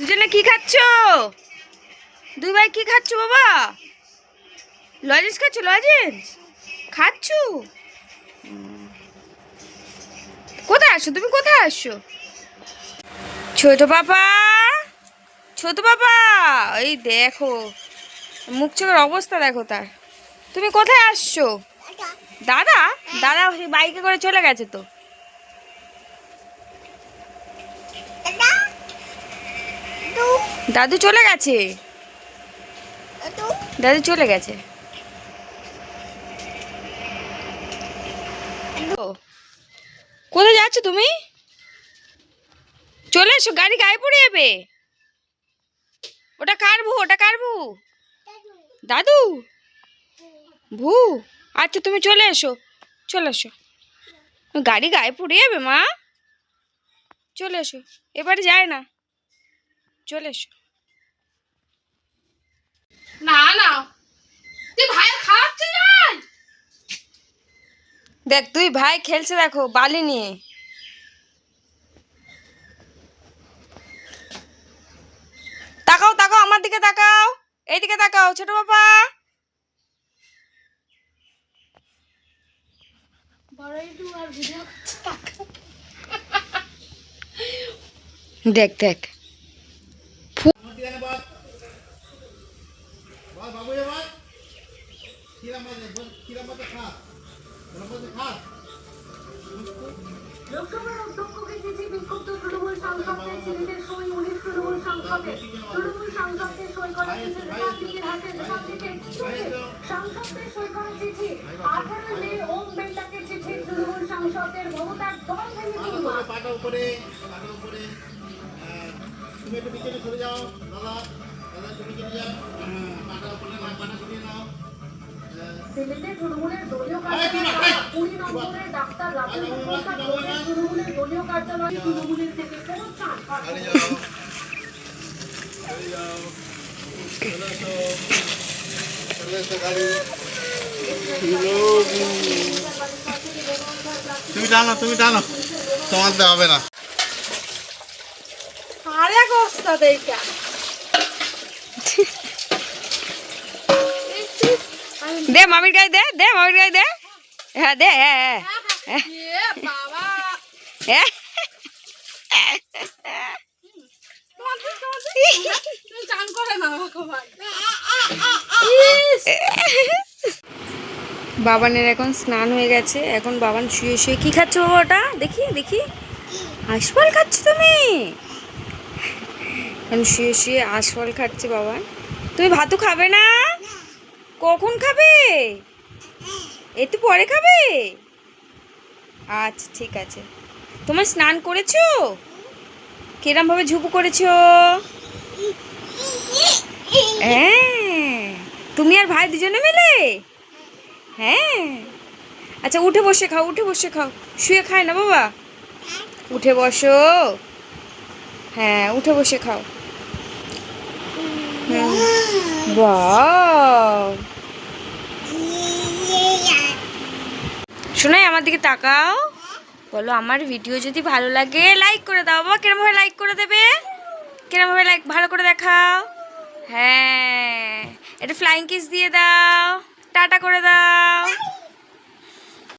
দুজনে কি খাচ্ছ? দুই ভাই কি খাচ্ছ বাবা? লজেন্স খাচ্ছ? লজেন্স খাচ্ছ? কোথায় আসছো তুমি? কোথায় আসছো ছোট বাবা? ছোট বাবা, এই দেখো মুখ চোখের অবস্থা দেখো তার। তুমি কোথায় আসছো? দাদা? দাদা বাইকে করে চলে গেছে তো। দাদু চলে গেছে, দাদু চলে গেছে। কোথায় যাচ্ছ তুমি? চলে এসো, গাড়ি গায়ে পড়ে যাবে। ওটা কার ভু? ওটা কার ভু? দাদু ভু? আচ্ছা তুমি চলে এসো, চলে এসো। গাড়ি গায়ে পড়ে যাবে মা, চলে এসো। এবারে যায় না, চলে এসো। না না, তুই ভাই খাওয়াচ্ছে যাই। দেখ তুই ভাই খেলছে দেখো বালি নিয়ে। তাকাও তাকাও, আমার দিকে তাকাও, এইদিকে তাকাও ছোট বাবা। দেখ দেখ লোকসভার অধ্যক্ষকে চিঠি, বিক্ষুব্ধ তৃণমূল সাংসদদের চিঠিতে সই 19 তৃণমূল সাংসদের। তৃণমূল সাংসদদের সই করা চিঠি রিপাবলিকের হাতে, রিপাবলিকের সাংসদদের সই করা চিঠি। 18 মে ওম বিড়লাকে চিঠি, তৃণমূল সাংসদদের মমতার দল ভেঙে চুরমার। পাটা উপরে, তুমি একটু পিছনে সরে যাও দাদা, দাদা তুমি পিছনে যাও, পাটা উপরে না, পাটা সরিয়ে নাও। দিল্লিতে তৃণমূলের দলীয় কার্যালয়, 20 নম্বরের ডাক্তার রাজেন্দ্র প্রসাদ বললেন, তৃণমূলের দলীয় কার্যালয়ে তৃণমূলের থেকে ফেরত চান। তুমি টানো, তুমি টানো, তোমার তো হবে না। আরেক অবস্থা দেখা দে মামির গায়ে দে, দে মামির গায়ে দে। হ্যাঁ দে, হ্যাঁ হ্যাঁ বাবা। হ্যাঁ। চান করে না ভাই। বাবানের এখন স্নান হয়ে গেছে, এখন বাবান শুয়ে শুয়ে কি খাচ্ছ বাবা? ওটা দেখি দেখি, আশফল খাচ্ছ তুমি? এখন শুয়ে শুয়ে আশফল খাচ্ছে বাবান। তুমি ভাতও খাবে না? কখন খাবে? একটু পরে খাবে? আচ্ছা ঠিক আছে। তোমার স্নান করেছো? কিরম ভাবে ঝুপু করেছো? হ্যাঁ, তুমি আর ভাই দুজনে মিলে? হ্যাঁ আচ্ছা, উঠে বসে খাও, উঠে বসে খাও, শুয়ে খায় না বাবা। উঠে বসো, হ্যাঁ উঠে বসে খাও। বাহ, শোনাই আমার দিকে তাকাও, বলো আমার ভিডিও যদি ভালো লাগে লাইক করে দাও। বাবা কিরম ভাবে লাইক করে দেবে? কিরম ভাবে লাইক, ভালো করে দেখাও। হ্যাঁ, এটা ফ্লাইং কিস দিয়ে দাও, টাটা করে দাও।